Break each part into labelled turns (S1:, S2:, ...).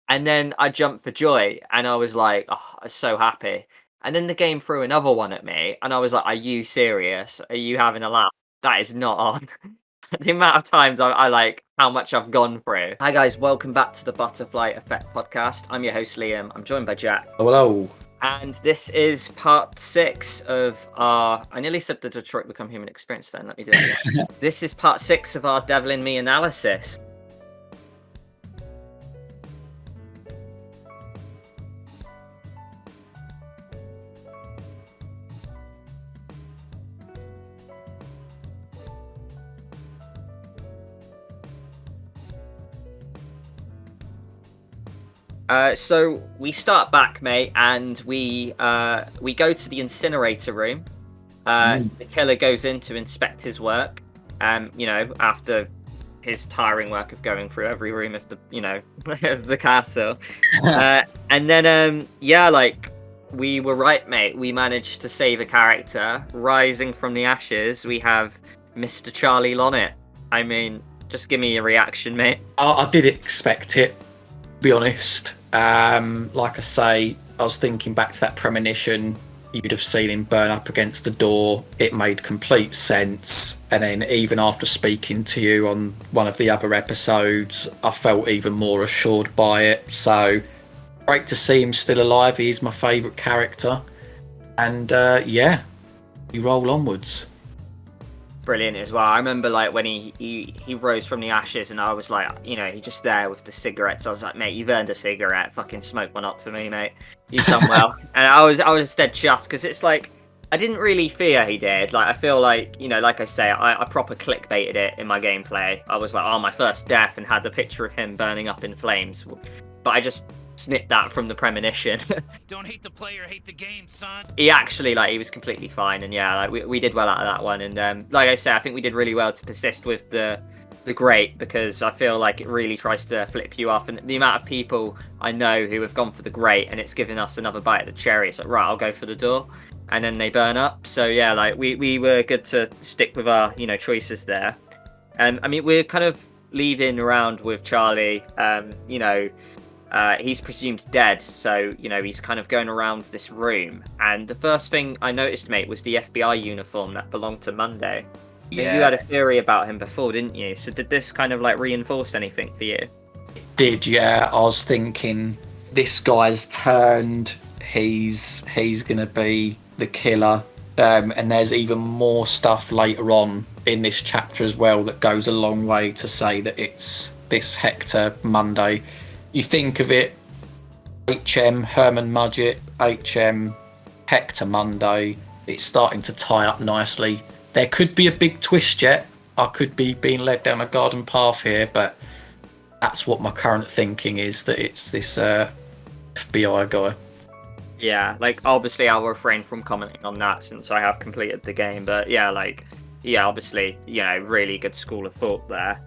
S1: And then I jumped for joy, and I was like, "Oh, I'm so happy." And then the game threw another one at me, and I was like, "Are you serious? Are you having a laugh? That is not on." The amount of times I like how much I've gone through. Hi guys, welcome back to the Butterfly Effect podcast. I'm your host Liam. I'm joined by Jack.
S2: Hello.
S1: And this is part 6 of our... I nearly said the Detroit Become Human experience then. Let me do it again. This is part 6 of our Devil in Me analysis. So we start back, mate, and we go to the Incinerator room. The killer goes in to inspect his work. After his tiring work of going through every room of the of the castle. And then we were right, mate. We managed to save a character rising from the ashes. We have Mr. Charlie Lonnet. I mean, just give me a reaction, mate.
S2: I did expect it, to be honest. Like I say, I was thinking back to that premonition. You'd have seen him burn up against the door. It made complete sense. And then even after speaking to you on one of the other episodes, I felt even more assured by it. So great to see him still alive. He's my favourite character. And you roll onwards.
S1: Brilliant as well. I remember like when he rose from the ashes, and I was like, he's just there with the cigarettes. I was like, mate, you've earned a cigarette. Fucking smoke one up for me, mate. You've done well. And I was dead chuffed because it's like I didn't really fear he did. Like I feel like like I say, I proper clickbaited it in my gameplay. I was like, oh, my first death, and had the picture of him burning up in flames. But I just snipped that from the premonition.
S3: Don't hate the player, hate the game, son.
S1: He actually he was completely fine, and we did well out of that one. And like I say, I think we did really well to persist with the great, because I feel like it really tries to flip you off. And the amount of people I know who have gone for the great, and it's given us another bite at the cherry. It's like, right, I'll go for the door, and then they burn up. So yeah, we were good to stick with our choices there. And I mean, we're kind of leaving around with Charlie. He's presumed dead, so he's kind of going around this room, and the first thing I noticed, mate, was the FBI uniform that belonged to Monday.
S2: Yeah.
S1: You had a theory about him before, didn't you? So did this kind of reinforce anything for you?
S2: It did, yeah. I was thinking this guy's turned. He's gonna be the killer. And there's even more stuff later on in this chapter as well that goes a long way to say that it's this Hector Monday. You think of it, HM Herman Mudgett, HM Hector Monday. It's starting to tie up nicely. There could be a big twist yet. I could be being led down a garden path here, but that's what my current thinking is, that it's this FBI guy.
S1: Yeah, obviously I'll refrain from commenting on that since I have completed the game, but obviously, really good school of thought there.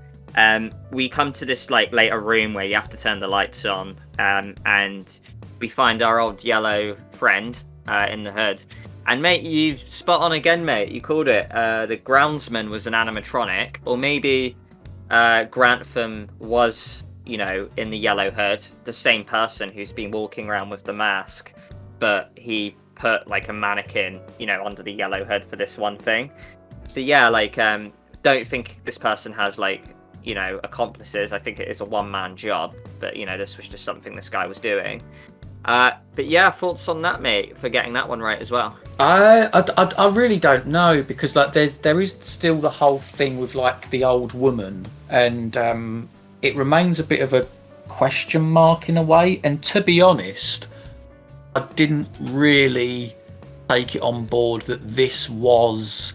S1: We come to this later room where you have to turn the lights on, and we find our old yellow friend in the hood. And mate, you spot on again, mate. You called it. The Groundsman was an animatronic, or maybe Grantham was, in the yellow hood, the same person who's been walking around with the mask, but he put a mannequin, under the yellow hood for this one thing. So yeah, don't think this person has accomplices. I think it is a one-man job, but this was just something this guy was doing. But yeah, thoughts on that, mate, for getting that one right as well?
S2: I really don't know, because there is still the whole thing with the old woman, and it remains a bit of a question mark in a way. And to be honest, I didn't really take it on board that this was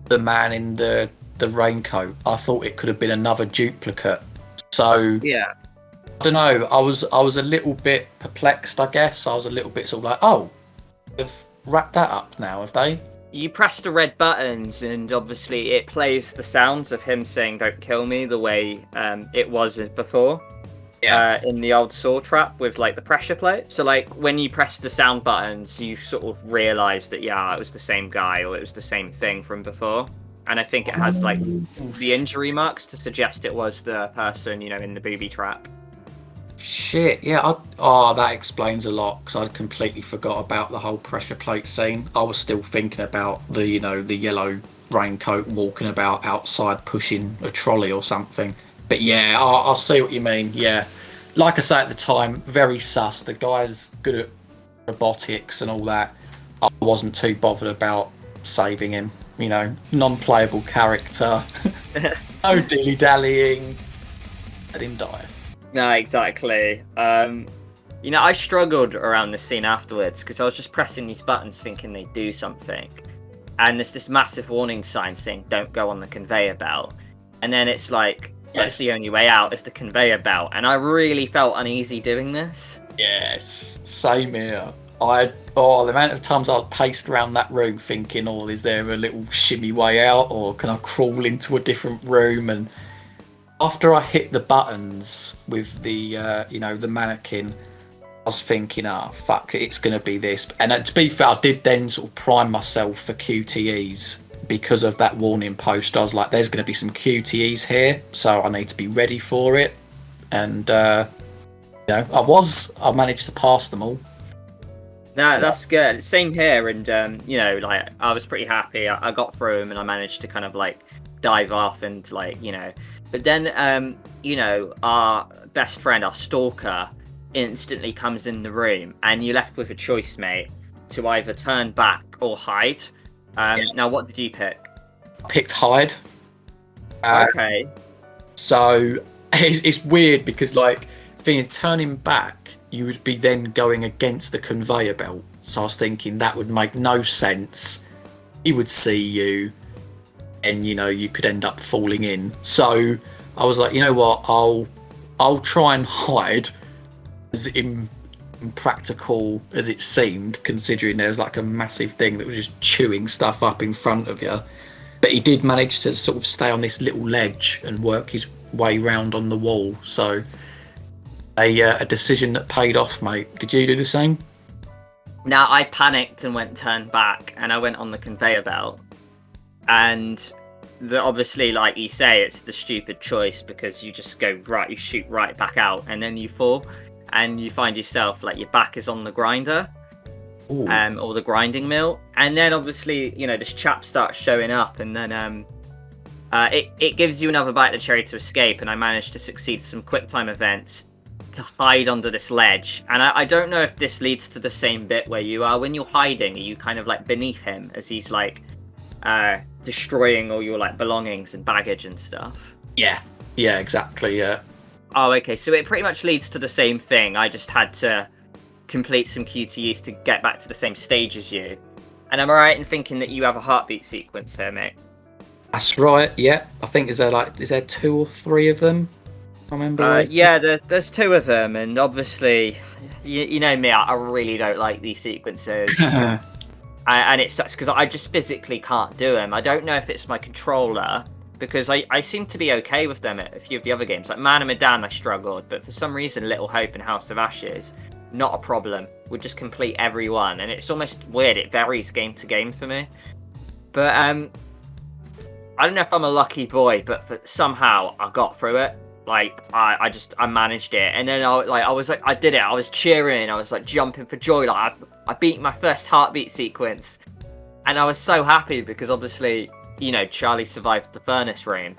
S2: the man in the raincoat. I thought it could have been another duplicate. So
S1: yeah,
S2: I don't know. I was a little bit perplexed, I guess. I was a little bit sort of oh, they've wrapped that up now, have they?
S1: You press the red buttons, and obviously it plays the sounds of him saying "Don't kill me" the way it was before. Yeah. In the old saw trap with the pressure plate. So when you press the sound buttons, you sort of realise that it was the same guy, or it was the same thing from before. And I think it has the injury marks to suggest it was the person in the booby trap.
S2: Shit, yeah. Oh, that explains a lot because I'd completely forgot about the whole pressure plate scene. I was still thinking about the yellow raincoat walking about outside pushing a trolley or something. But yeah, I'll see what you mean. Yeah, like I say at the time, very sus. The guy's good at robotics and all that. I wasn't too bothered about saving him. Non-playable character. No dilly dallying. Let him die.
S1: No, exactly. I struggled around this scene afterwards because I was just pressing these buttons thinking they do something. And there's this massive warning sign saying don't go on the conveyor belt. And then it's like, that's the only way out is the conveyor belt. And I really felt uneasy doing this.
S2: Yes, same here. The amount of times I paced around that room thinking, is there a little shimmy way out, or can I crawl into a different room? And after I hit the buttons with the mannequin, I was thinking, fuck, it's going to be this. And to be fair, I did then sort of prime myself for QTEs because of that warning post. I was like, there's going to be some QTEs here, so I need to be ready for it. And, I managed to pass them all.
S1: No, that's good. Same here. And, I was pretty happy. I got through them and I managed to kind of dive off and But then, our best friend, our Stalker, instantly comes in the room, and you're left with a choice, mate, to either turn back or hide. Now, what did you pick?
S2: I picked hide.
S1: Okay.
S2: So it's weird because, the thing is, turning back, you would be then going against the conveyor belt. So I was thinking that would make no sense. He would see you, and you could end up falling in. So I was like, you know what, I'll try and hide, as impractical as it seemed, considering there was a massive thing that was just chewing stuff up in front of you. But he did manage to sort of stay on this little ledge and work his way round on the wall. So a decision that paid off, mate. Did you do the same?
S1: Now, I panicked and went turned back, and I went on the conveyor belt. And obviously, like you say, it's the stupid choice because you just go right, you shoot right back out, and then you fall, and you find yourself your back is on the grinder, or the grinding mill, and then obviously this chap starts showing up, and then it gives you another bite of the cherry to escape, and I managed to succeed some quick time events to hide under this ledge. And I don't know if this leads to the same bit where you are when you're hiding. Are you kind of beneath him as he's destroying all your belongings and baggage and stuff?
S2: Yeah, exactly. Yeah.
S1: Oh, okay. So it pretty much leads to the same thing. I just had to complete some QTEs to get back to the same stage as you. And am I right in thinking that you have a heartbeat sequence here, mate?
S2: That's right. Yeah, I think is there 2 or 3 of them? I remember.
S1: Yeah, there's 2 of them, and obviously, you know me, I really don't like these sequences. And it sucks because I just physically can't do them. I don't know if it's my controller, because I seem to be okay with them at a few of the other games. Like Man of Medan, I struggled, but for some reason, Little Hope and House of Ashes, not a problem. Would just complete every one, and it's almost weird. It varies game to game for me. But I don't know if I'm a lucky boy, but somehow I got through it. I managed it, and then I did it. I was cheering, I was jumping for joy. I beat my first heartbeat sequence, and I was so happy because obviously, Charlie survived the furnace room,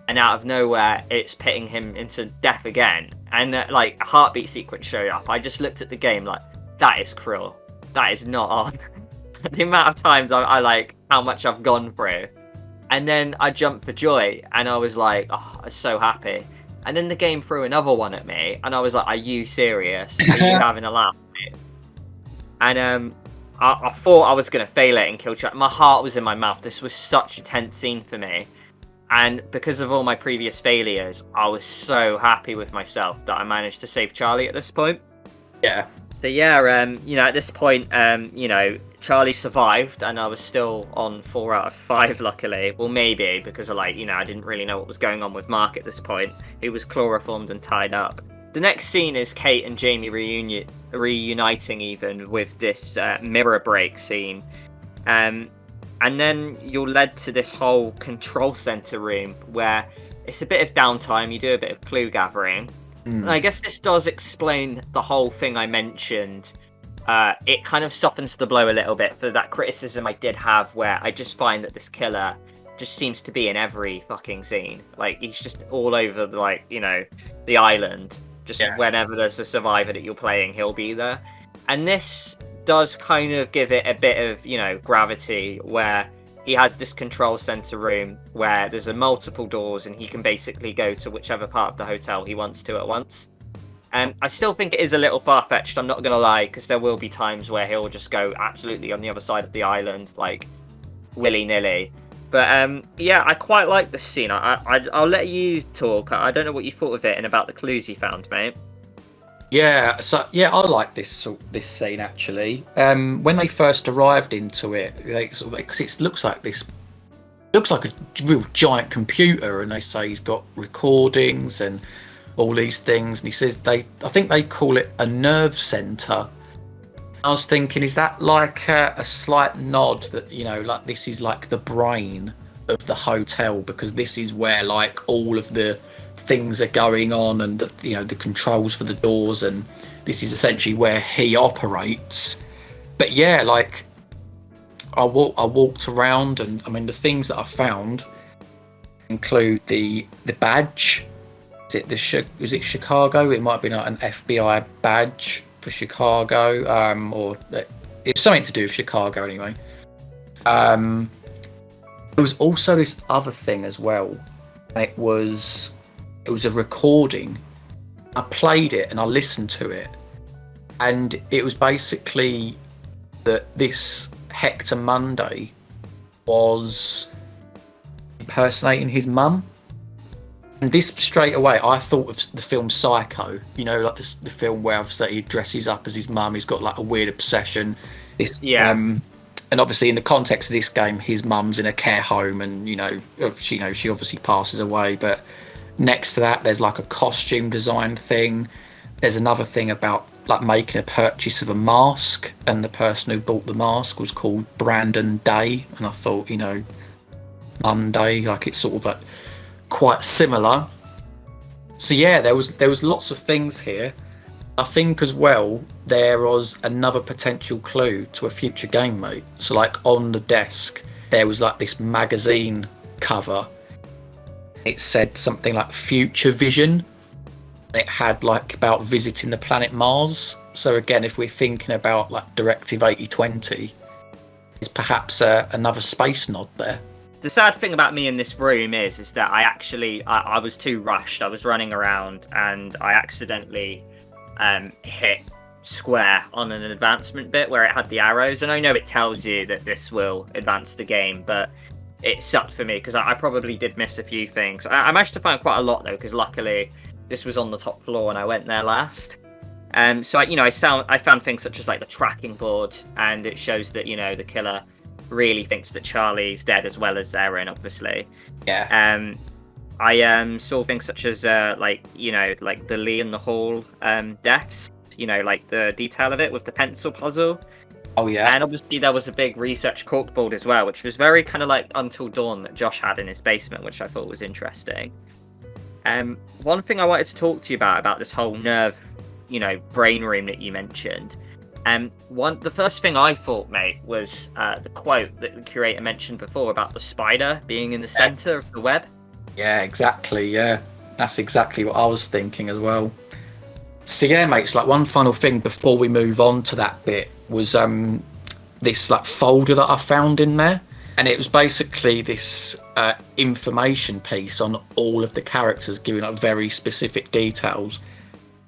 S1: and out of nowhere, it's pitting him into death again. And a heartbeat sequence showed up. I just looked at the game that is cruel. That is not on. The amount of times I how much I've gone through, and then I jumped for joy, and I was I was so happy. And then the game threw another one at me, and I was are you serious? Are you having a laugh? And I thought I was going to fail it and kill Charlie. My heart was in my mouth. This was such a tense scene for me. And because of all my previous failures, I was so happy with myself that I managed to save Charlie at this point.
S2: Yeah.
S1: So yeah, at this point, Charlie survived, and I was still on 4 out of 5, luckily. Well, maybe, because I didn't really know what was going on with Mark at this point. He was chloroformed and tied up. The next scene is Kate and Jamie reuniting even with this mirror break scene. And then you're led to this whole control center room where it's a bit of downtime. You do a bit of clue gathering. And I guess this does explain the whole thing I mentioned. It kind of softens the blow a little bit for that criticism I did have, where I just find that this killer just seems to be in every fucking scene. Like, he's just all over the, like, you know, the island. Just whenever there's a survivor that you're playing, he'll be there. And this does kind of give it a bit of, you know, gravity, where he has this control center room where there's multiple doors and he can basically go to whichever part of the hotel he wants to at once. And I still think it is a little far-fetched, I'm not going to lie, because there will be times where he'll just go absolutely on the other side of the island, like, willy-nilly. But, yeah, I quite like this scene. I'll let you talk. I don't know what you thought of it and about the clues you found, mate.
S2: Yeah, so yeah, I like this scene actually. When they first arrived into it, cause it looks like a real giant computer, and they say he's got recordings and all these things, and he says I think they call it a nerve center. I was thinking, is that like a slight nod that, you know, like this is like the brain of the hotel, because this is where like all of the things are going on, and the, you know, the controls for the doors, and this is essentially where he operates. But yeah, like I walked around, and I mean the things that I found include the badge. Is it Chicago? It might have been like an FBI badge for Chicago, or it's something to do with Chicago anyway. There was also this other thing as well, and it was a recording. I played it and I listened to it, and it was basically that this Hector Monday was impersonating his mum. And this straight away, I thought of the film Psycho. You know, like the film where obviously he dresses up as his mum. He's got like a weird obsession. And obviously in the context of this game, his mum's in a care home, and she obviously passes away. But next to that, there's like a costume design thing. There's another thing about like making a purchase of a mask, and the person who bought the mask was called Brandon Day. And I thought, you know, Monday, like it's sort of like quite similar. So yeah, there was lots of things here. I think as well there was another potential clue to a future game, mate. So like on the desk there was like this magazine cover. It said something like Future Vision. It had like about visiting the planet Mars. So again, if we're thinking about like Directive 8020, it's perhaps another space nod there.
S1: The sad thing about me in this room is that I was too rushed. I was running around and I accidentally hit square on an advancement bit where it had the arrows. And I know it tells you that this will advance the game, but it sucked for me because I probably did miss a few things. I managed to find quite a lot though, because luckily this was on the top floor and I went there last. So I found things such as like the tracking board, and it shows that, you know, the killer really thinks that Charlie's dead as well as Erin, obviously.
S2: Yeah.
S1: I saw things such as like the Lee in the Hall deaths, you know, like the detail of it with the pencil puzzle.
S2: Oh yeah.
S1: And obviously there was a big research corkboard as well, which was very kind of like Until Dawn that Josh had in his basement, which I thought was interesting. One thing I wanted to talk to you about this whole nerve, you know, brain room that you mentioned. The first thing I thought, mate, was the quote that the curator mentioned before about the spider being in the center of the web.
S2: Yeah, exactly. Yeah, that's exactly what I was thinking as well. So yeah, mate, it's like one final thing before we move on to that bit was this like folder that I found in there, and it was basically this information piece on all of the characters, giving up very specific details.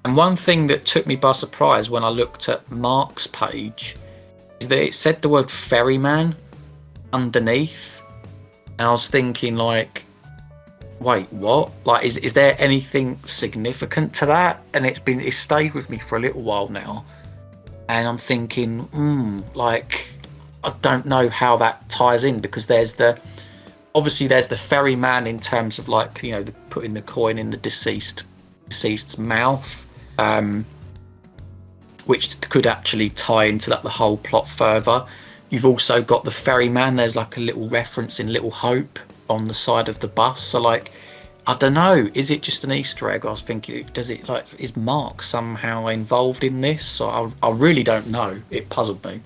S2: And one thing that took me by surprise when I looked at Mark's page is that it said the word ferryman underneath. And I was thinking, like, wait, what? Like, is there anything significant to that? And it's stayed with me for a little while now. And I'm thinking, like, I don't know how that ties in, because there's the ferryman in terms of, like, you know, putting the coin in the deceased's mouth. Which could actually tie into the whole plot further. You've also got the ferryman. There's like a little reference in Little Hope on the side of the bus. So like, I don't know. Is it just an Easter egg? I was thinking, is Mark somehow involved in this? So I really don't know. It puzzled me.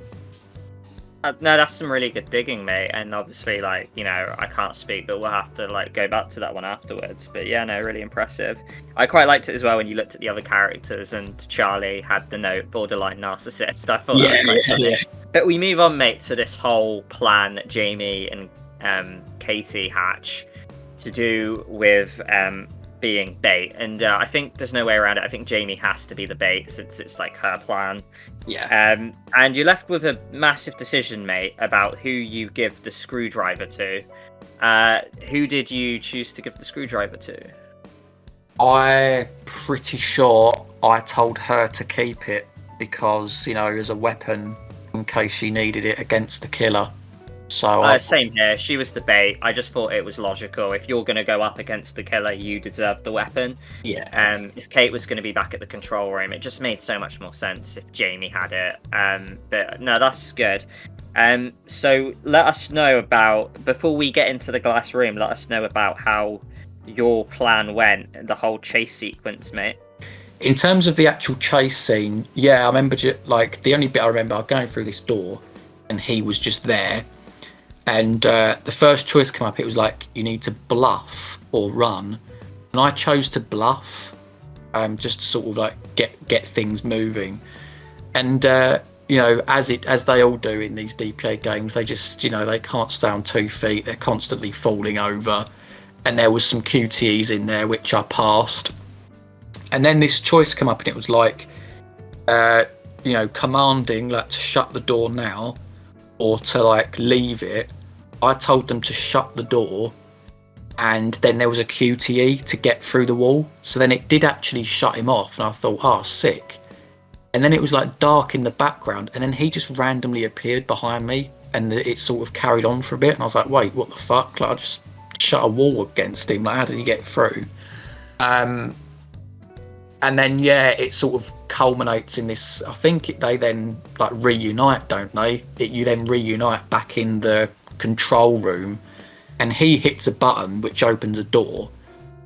S1: No, that's some really good digging, mate. And obviously, like, you know, I can't speak, but we'll have to like go back to that one afterwards. But yeah, no, really impressive. I quite liked it as well when you looked at the other characters and Charlie had the note borderline narcissist. I thought that was quite funny. Yeah. But we move on, mate, to this whole plan that Jamie and Katie hatch to do with being bait, and I think there's no way around it. I think Jamie has to be the bait since it's like her plan.
S2: Yeah.
S1: And you're left with a massive decision, mate, about who you give the screwdriver to. Who did you choose to give the screwdriver to?
S2: I'm pretty sure I told her to keep it because, you know, as a weapon in case she needed it against the killer. So
S1: same here. She was the bait. I just thought it was logical. If you're going to go up against the killer, you deserve the weapon.
S2: Yeah.
S1: If Kate was going to be back at the control room, it just made so much more sense if Jamie had it. But no, that's good. So let us know about, before we get into the glass room, let us know about how your plan went, the whole chase sequence, mate.
S2: In terms of the actual chase scene, yeah, I remember, like, the only bit I remember, I was going through this door and he was just there. And the first choice came up, it was like, you need to bluff or run. And I chose to bluff, just to sort of like get things moving. And, you know, as they all do in these DPA games, they just, you know, they can't stay on 2 feet. They're constantly falling over. And there was some QTEs in there, which I passed. And then this choice came up and it was like, you know, commanding like to shut the door now or to like leave it. I told them to shut the door, and then there was a QTE to get through the wall. So then it did actually shut him off, and I thought, oh, sick. And then it was like dark in the background, and then he just randomly appeared behind me, and it sort of carried on for a bit. And I was like, wait, what the fuck? Like, I just shut a wall against him. Like, how did he get through? And then, yeah, it sort of culminates in this. I think they then like reunite, don't they? You then reunite back in the control room, and he hits a button which opens a door.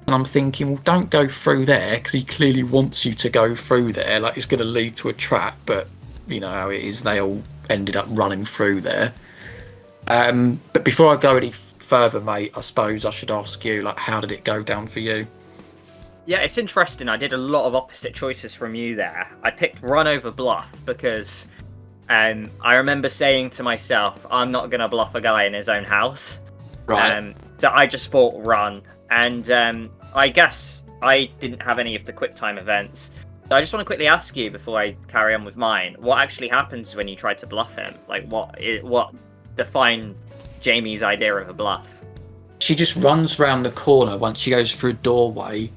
S2: And I'm thinking, well, don't go through there because he clearly wants you to go through there. Like, it's going to lead to a trap, but you know how it is. They all ended up running through there. But before I go any further, mate, I suppose I should ask you, like, how did it go down for you?
S1: Yeah, it's interesting. I did a lot of opposite choices from you there. I picked run over bluff because I remember saying to myself, I'm not going to bluff a guy in his own house.
S2: Right.
S1: So I just thought run. And I guess I didn't have any of the quick time events. So I just want to quickly ask you before I carry on with mine, what actually happens when you try to bluff him? Like, what defined Jamie's idea of a bluff?
S2: She just runs round the corner once she goes through a doorway,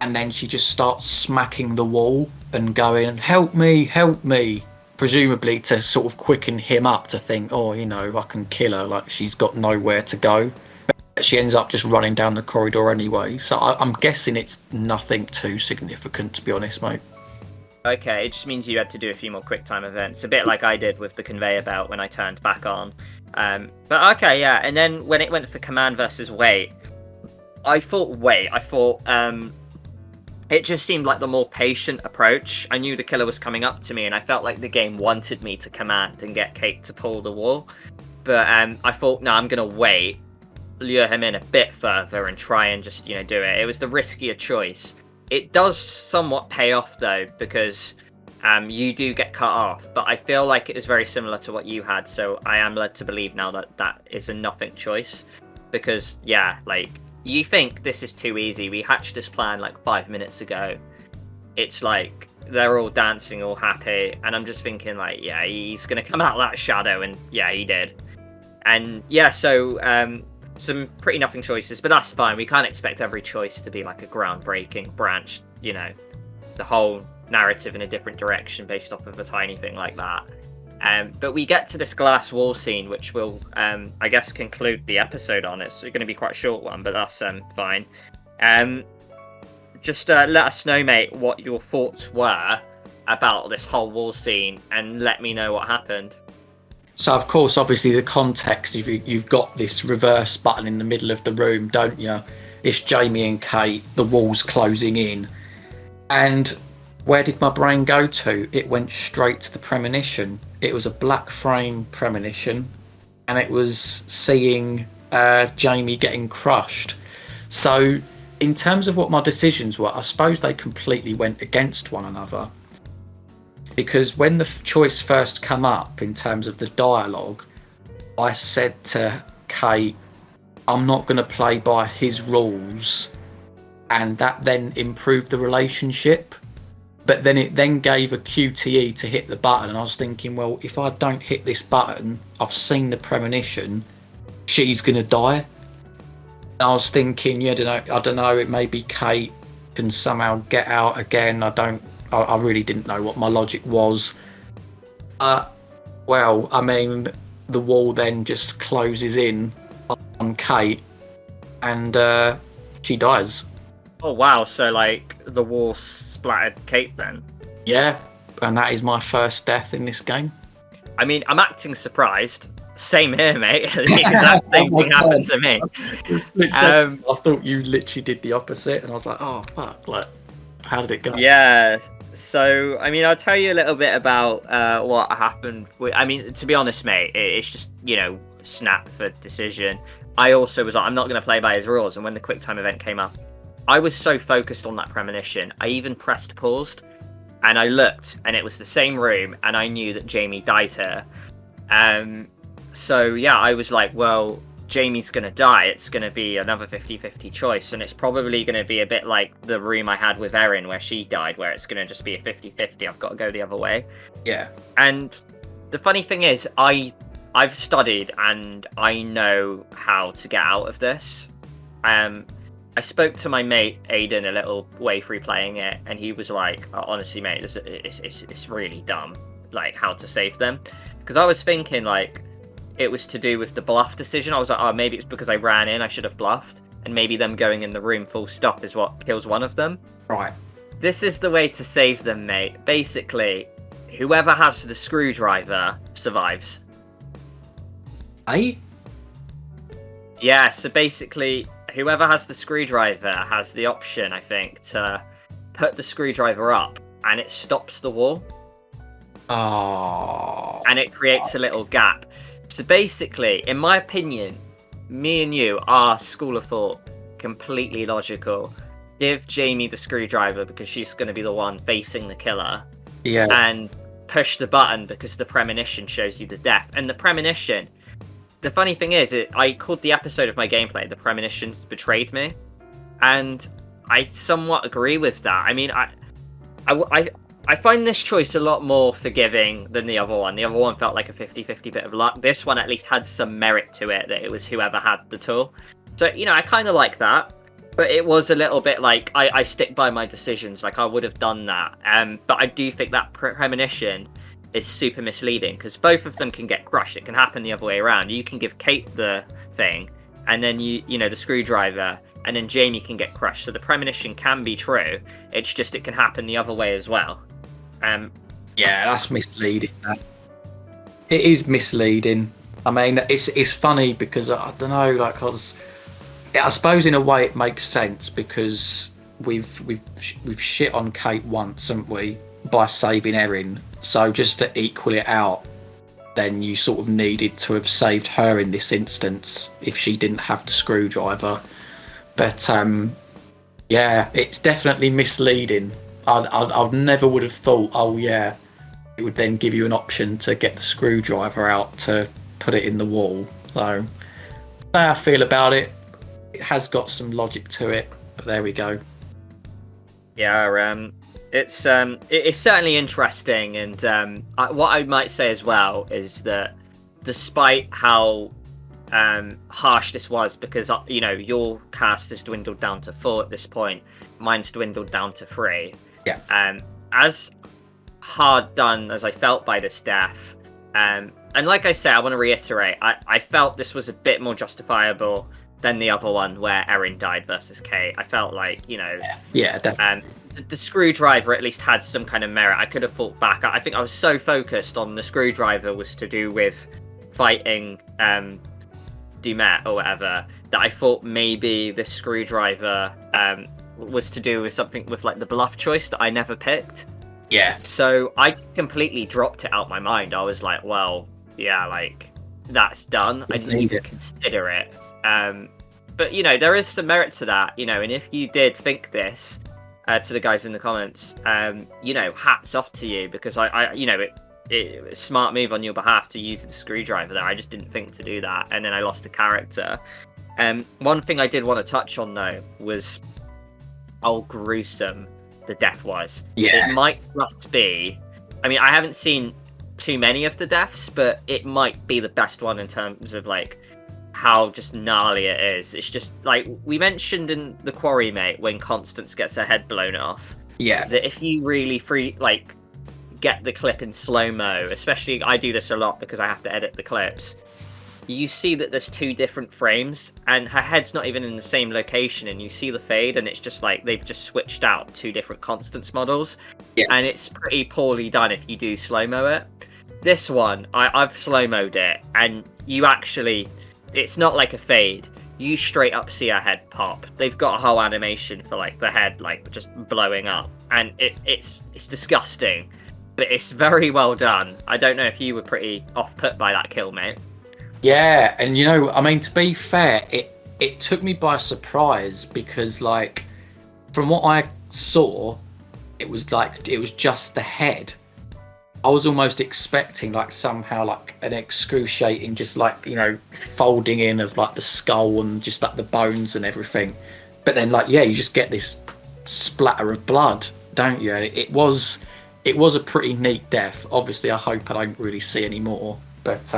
S2: and then she just starts smacking the wall and going, help me, presumably to sort of quicken him up to think, oh, you know, I can kill her, like she's got nowhere to go. But she ends up just running down the corridor anyway, so I'm guessing it's nothing too significant, to be honest, mate.
S1: Okay, it just means you had to do a few more quick time events, a bit like I did with the conveyor belt when I turned back on. But okay, yeah, and then when it went for command versus wait, I thought it just seemed like the more patient approach. I knew the killer was coming up to me, and I felt like the game wanted me to command and get Kate to pull the wall. But I thought, no, I'm going to wait, lure him in a bit further, and try and just, you know, do it. It was the riskier choice. It does somewhat pay off, though, because you do get cut off. But I feel like it is very similar to what you had, so I am led to believe now that that is a nothing choice. Because, yeah, like, you think this is too easy. We hatched this plan like 5 minutes ago. It's like they're all dancing, all happy, and I'm just thinking like, yeah, he's gonna come out of that shadow, and yeah, he did. And yeah, so some pretty nothing choices, but that's fine. We can't expect every choice to be like a groundbreaking branch, you know, the whole narrative in a different direction based off of a tiny thing like that. But we get to this glass wall scene, which will, I guess, conclude the episode on. It's going to be quite a short one, but that's fine. Just let us know, mate, what your thoughts were about this whole wall scene, and let me know what happened.
S2: So, of course, obviously, the context, you've got this reverse button in the middle of the room, don't you? It's Jamie and Kate. The wall's closing in, and where did my brain go to? It went straight to the premonition. It was a black frame premonition, and it was seeing Jamie getting crushed. So, in terms of what my decisions were, I suppose they completely went against one another. Because when the choice first come up in terms of the dialogue, I said to Kate, I'm not going to play by his rules, and that then improved the relationship. But then it then gave a QTE to hit the button, and I was thinking, well, if I don't hit this button, I've seen the premonition, she's going to die. And I was thinking, I don't know, it may be Kate can somehow get out again. I really didn't know what my logic was. Well, I mean, the wall then just closes in on Kate, and she dies.
S1: Oh wow! So like the wall splattered Kate then?
S2: Yeah, and that is my first death in this game.
S1: I mean, I'm acting surprised. Same here, mate. The exact same thing happened to me.
S2: I thought you literally did the opposite, and I was like, oh fuck! Like, how did it go?
S1: Yeah. So, I mean, I'll tell you a little bit about what happened. I mean, to be honest, mate, it's just, snap for decision. I also was like, I'm not going to play by his rules. And when the quick time event came up, I was so focused on that premonition. I even pressed paused and I looked and it was the same room and I knew that Jamie died here. So, yeah, I was like, well, Jamie's going to die. It's going to be another 50-50 choice. And it's probably going to be a bit like the room I had with Erin where she died, where it's going to just be a 50-50. I've got to go the other way.
S2: Yeah.
S1: And the funny thing is, I've studied and I know how to get out of this. I spoke to my mate Aiden a little way through playing it, and he was like, oh, honestly, mate, it's really dumb, like how to save them. Because I was thinking like it was to do with the bluff decision. I was like, oh, maybe it's because I ran in, I should have bluffed, and maybe them going in the room full stop is what kills one of them.
S2: Right.
S1: This is the way to save them, mate. Basically, whoever has the screwdriver survives.
S2: Eh?
S1: Yeah, so basically, whoever has the screwdriver has the option, I think, to put the screwdriver up, and it stops the wall.
S2: Oh.
S1: And it creates a little gap. So basically, in my opinion, me and you are school of thought, completely logical. Give Jamie the screwdriver because she's going to be the one facing the killer.
S2: Yeah.
S1: And push the button because the premonition shows you the death. And the premonition, the funny thing is, I called the episode of my gameplay, The Premonitions Betrayed Me. And I somewhat agree with that. I mean, I find this choice a lot more forgiving than the other one. The other one felt like a 50-50 bit of luck. This one at least had some merit to it, that it was whoever had the tool. So, I kind of like that. But it was a little bit like, I stick by my decisions. Like, I would have done that. But I do think that premonition is super misleading, because both of them can get crushed. It can happen the other way around. You can give Kate the thing, and then the screwdriver, and then Jamie can get crushed. So the premonition can be true. It's just it can happen the other way as well.
S2: Yeah, that's misleading. It is misleading. I mean, it's funny because I don't know, like I suppose in a way it makes sense because we've shit on Kate once, haven't we, by saving Erin. So just to equal it out, then you sort of needed to have saved her in this instance if she didn't have the screwdriver. But yeah, it's definitely misleading. I never would have thought, oh yeah, it would then give you an option to get the screwdriver out to put it in the wall. So the way I feel about it, it has got some logic to it, but there we go.
S1: Yeah, it's certainly interesting, and what I might say as well is that despite how harsh this was, because your cast has dwindled down to 4 at this point, mine's dwindled down to 3.
S2: Yeah.
S1: As hard done as I felt by this death, and like I said, I want to reiterate, I felt this was a bit more justifiable than the other one where Erin died versus Kate. I felt like,
S2: Yeah, definitely.
S1: The screwdriver at least had some kind of merit. I could have fought back. I think I was so focused on the screwdriver was to do with fighting Dumet or whatever, that I thought maybe the screwdriver was to do with something with like the Bluff choice that I never picked.
S2: Yeah.
S1: So I just completely dropped it out my mind. I was like, well, yeah, like that's done. I didn't even consider it. But you know, there is some merit to that, you know, and if you did think this, to the guys in the comments, you know, hats off to you, because I you know, it was a smart move on your behalf to use the screwdriver there. I just didn't think to do that, and then I lost the character. One thing I did want to touch on though was how gruesome the death was.
S2: Yeah.
S1: It might just be, I mean, I haven't seen too many of the deaths, but it might be the best one in terms of like how just gnarly it is. It's just like we mentioned in the Quarry Mate when Constance gets her head blown off.
S2: Yeah.
S1: That if you really get the clip in slow-mo, especially I do this a lot because I have to edit the clips, you see that there's two different frames and her head's not even in the same location, and you see the fade and it's just like they've just switched out two different Constance models.
S2: Yeah.
S1: And it's pretty poorly done if you do slow-mo it. This one, I've slow-moed it, and you actually, it's not like a fade. You straight up see her head pop. They've got a whole animation for like the head like just blowing up, and it's disgusting, but it's very well done. I don't know if you were pretty off put by that kill, mate.
S2: Yeah, and you know, I mean, to be fair, it took me by surprise, because like from what I saw, it was just the head. I was almost expecting like somehow like an excruciating, just like, you know, folding in of like the skull and just like the bones and everything. But then like, yeah, you just get this splatter of blood, don't you? And it was a pretty neat death. Obviously, I hope I don't really see any more. But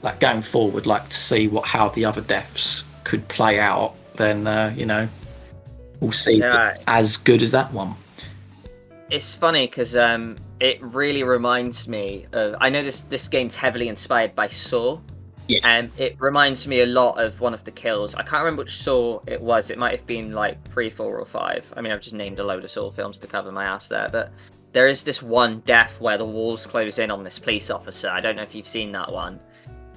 S2: like going forward, like to see how the other deaths could play out, then you know, we'll see if it's as good as that one.
S1: It's funny because it really reminds me of, I know this game's heavily inspired by Saw.
S2: Yeah.
S1: And it reminds me a lot of one of the kills. I can't remember which Saw it was. It might have been like 3, 4, or 5. I mean, I've just named a load of Saw films to cover my ass there, but there is this one death where the walls close in on this police officer. I don't know if you've seen that one.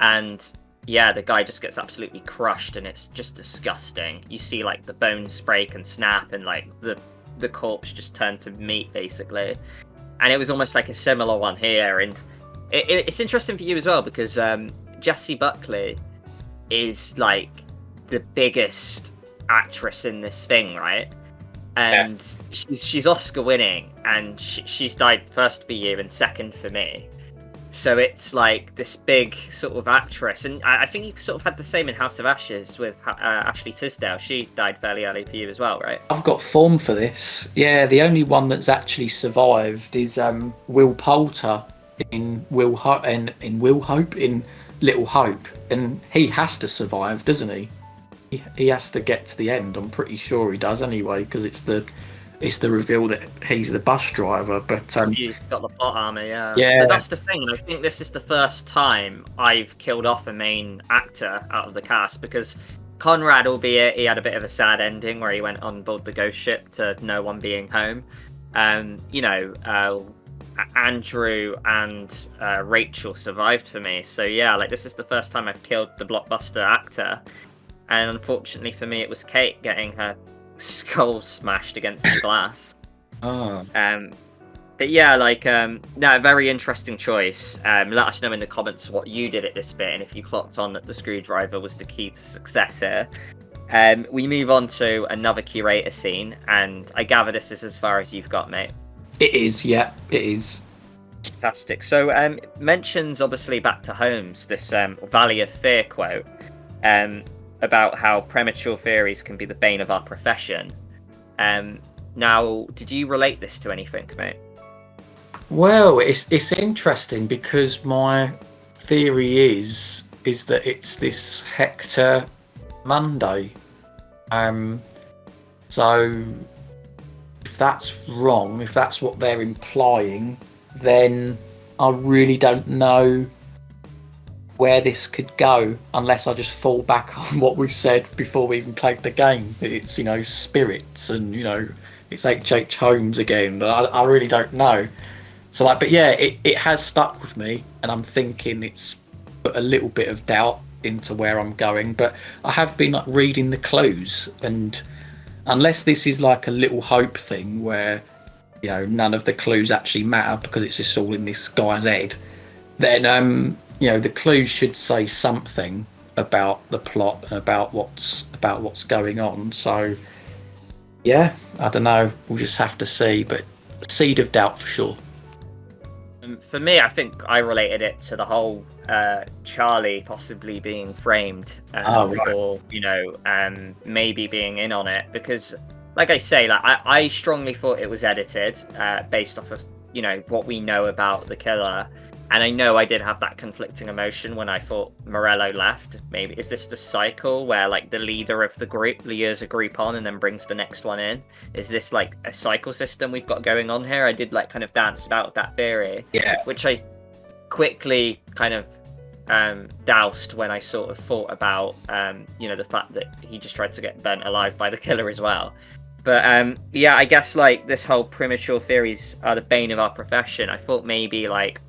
S1: And yeah, the guy just gets absolutely crushed, and it's just disgusting. You see like the bones break and snap, and like the corpse just turned to meat basically. And it was almost like a similar one here, and it's interesting for you as well because Jessie Buckley is like the biggest actress in this thing, right? And yeah. she's Oscar winning, and she's died first for you and second for me. So it's like this big sort of actress, and I think you sort of had the same in House of Ashes with Ashley Tisdale. She died fairly early for you as well, right?
S2: I've got form for this. Yeah, the only one that's actually survived is Will Poulter in Little Hope, and he has to survive, doesn't he? He has to get to the end. I'm pretty sure he does anyway, because it's the reveal that he's the bus driver. But
S1: he's got the plot armor, yeah.
S2: Yeah.
S1: But that's the thing. I think this is the first time I've killed off a main actor out of the cast, because Conrad, albeit he had a bit of a sad ending where he went on board the ghost ship to no one being home. You know, Andrew and Rachel survived for me. So yeah, like this is the first time I've killed the blockbuster actor. And unfortunately for me, it was Kate getting her skull smashed against the glass.
S2: Oh.
S1: But yeah, like no, very interesting choice. Let us know in the comments what you did at this bit, and if you clocked on that the screwdriver was the key to success here. We move on to another curator scene, and I gather this is as far as you've got, mate.
S2: It is, yeah, it is.
S1: Fantastic. So mentions obviously back to Holmes this Valley of Fear quote about how premature theories can be the bane of our profession. Now, did you relate this to anything, mate?
S2: Well, it's interesting because my theory is that it's this Hector Monday. So if that's wrong, if that's what they're implying, then I really don't know where this could go unless I just fall back on what we said before we even played the game. It's, you know, spirits and, you know, it's H.H. Holmes again. I really don't know. So, like, but yeah, it has stuck with me, and I'm thinking it's put a little bit of doubt into where I'm going, but I have been like reading the clues, and unless this is like a little hope thing where none of the clues actually matter because it's just all in this guy's head, then the clues should say something about the plot and about what's going on. So yeah, I don't know, we'll just have to see, but seed of doubt for sure.
S1: For me, I think I related it to the whole Charlie possibly being framed or maybe being in on it, because like I say, like I strongly thought it was edited based off of what we know about the killer. And I know I did have that conflicting emotion when I thought Morello left. Maybe is this the cycle where like the leader of the group leaders a group on and then brings the next one in? Is this like a cycle system we've got going on here? I did like kind of dance about with that theory, which I quickly kind of doused when I sort of thought about the fact that he just tried to get burnt alive by the killer as well. But I guess like this whole premature theories are the bane of our profession. I thought maybe like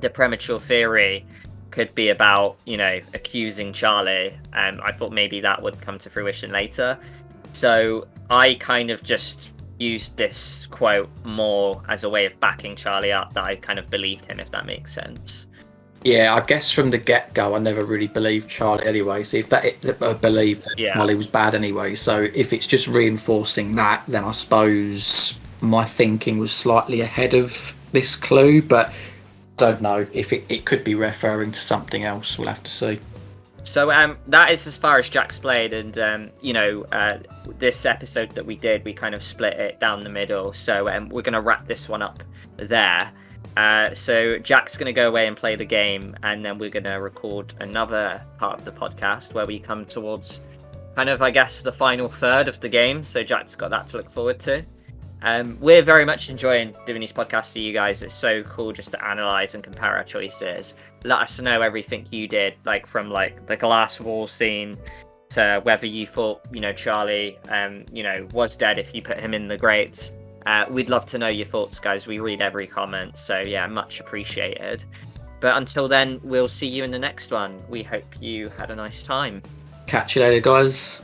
S1: the premature theory could be about accusing Charlie. I thought maybe that would come to fruition later, so I kind of just used this quote more as a way of backing Charlie up, that I kind of believed him, if that makes sense.
S2: Yeah, I guess from the get-go I never really believed Charlie anyway, so if that I believed that Charlie was bad anyway, so if it's just reinforcing that, then I suppose my thinking was slightly ahead of this clue, but don't know if it could be referring to something else. We'll have to see.
S1: So that is as far as Jack's played, and this episode that we did, we kind of split it down the middle, so we're going to wrap this one up there. So Jack's going to go away and play the game, and then we're going to record another part of the podcast where we come towards kind of, I guess, the final third of the game, so Jack's got that to look forward to. We're very much enjoying doing these podcasts for you guys. It's so cool just to analyze and compare our choices. Let us know everything you did, like from like the glass wall scene to whether you thought Charlie was dead if you put him in the grates. We'd love to know your thoughts, guys. We read every comment, so yeah, much appreciated. But until then, we'll see you in the next one. We hope you had a nice time.
S2: Catch you later, guys.